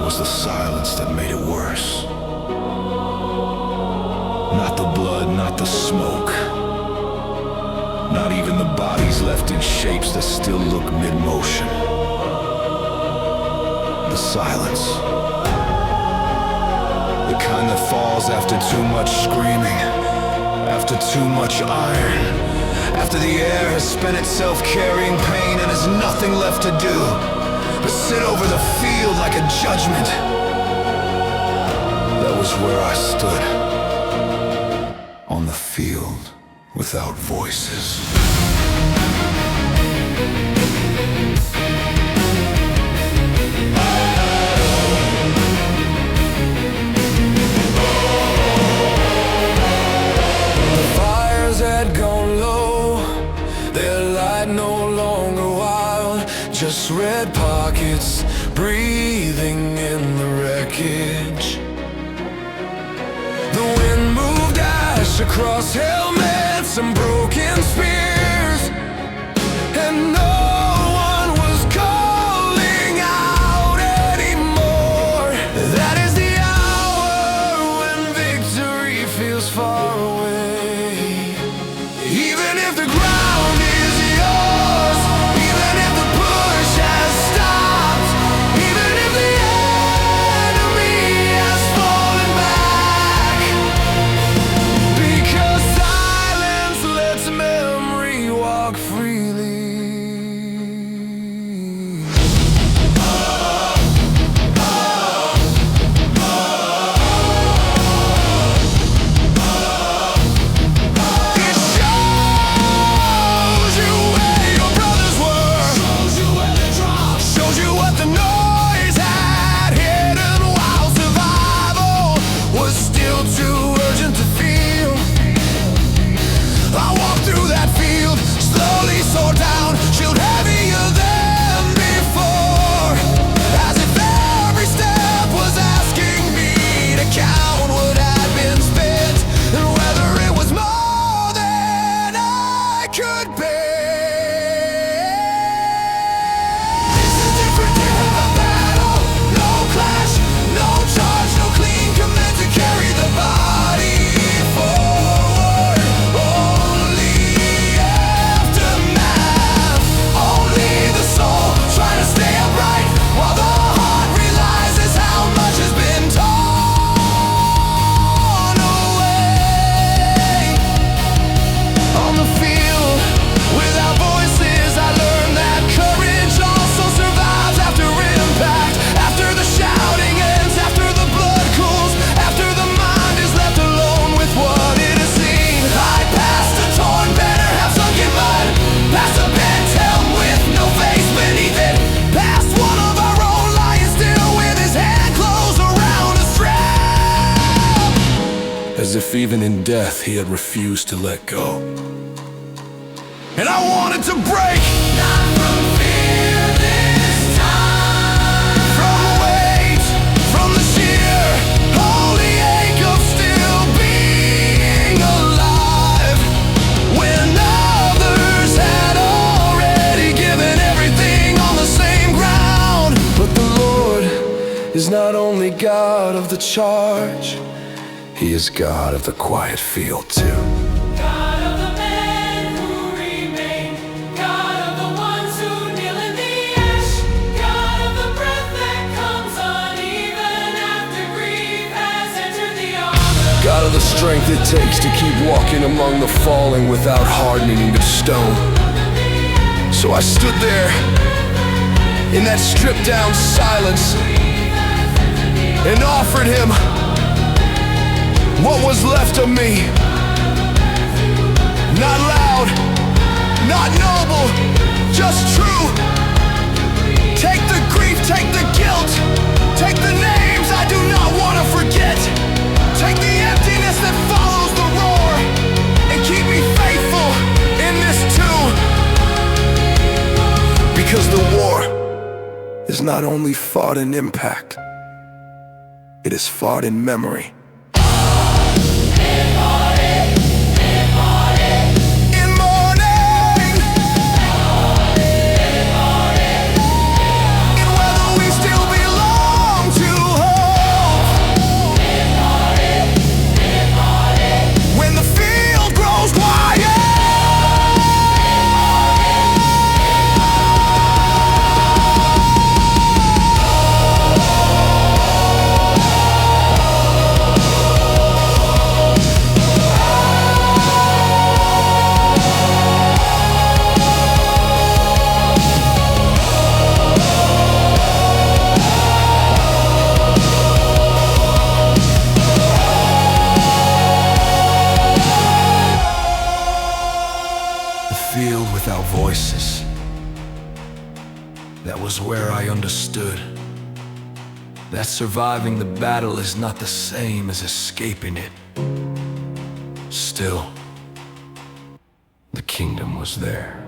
was the silence that made it worse. Not the blood, not the smoke, not even the bodies left in shapes that still look mid-motion. The silence. The kind that falls after too much screaming, after too much iron, after the air has spent itself carrying pain and there's nothing left to do but sit over the field like a judgment. That was where I stood, on the field without voices. Just red pockets breathing in the wreckage. The wind moved ash across helmets and broken spears, and no one was calling out anymore. That is the hour when victory feels far away. Even if the ground is yours, even if the push has stopped, even if the enemy has fallen back, because silence lets memory walk freely. It shows you where your brothers were, shows you where they dropped, shows you what the noise had hidden, while survival was still too urgent to feel. I walked through that field, slowly soared down, shield heavier than before, as if every step was asking me to count what had been spent, and whether it was more than I could bear. This is different than a battle, no clash, no charge, no clean command to carry the body forward. Only aftermath, only the soul trying to stay upright, while the heart realizes how much has been torn away. On the field, without voices, I learned that courage also survives after impact, after the shouting ends, after the blood cools, after the mind is left alone with what it has seen. I passed a torn banner, half sunk in mud, past a bent helm with no face beneath it, past one of our own lying still with his hand closed around a strap, as if even in death he had refused to let go. And I wanted to break, not from fear this time, from weight, from the sheer holy ache of still being alive, when others had already given everything on the same ground. But the Lord is not only God of the charge, He is God of the quiet field too. God of the men who remain, God of the ones who kneel in the ash, God of the breath that comes uneven after grief has entered the armor. God of the strength it takes to keep walking among the falling without hardening into stone. So I stood there in that stripped down silence and offered Him what was left of me. Not loud, not noble, just true. Take the grief, take the guilt, take the names I do not want to forget. Take the emptiness that follows the roar, and keep me faithful in this too. Because the war is not only fought in impact, it is fought in memory. To That was where I understood that surviving the battle is not the same as escaping it. Still, the kingdom was there.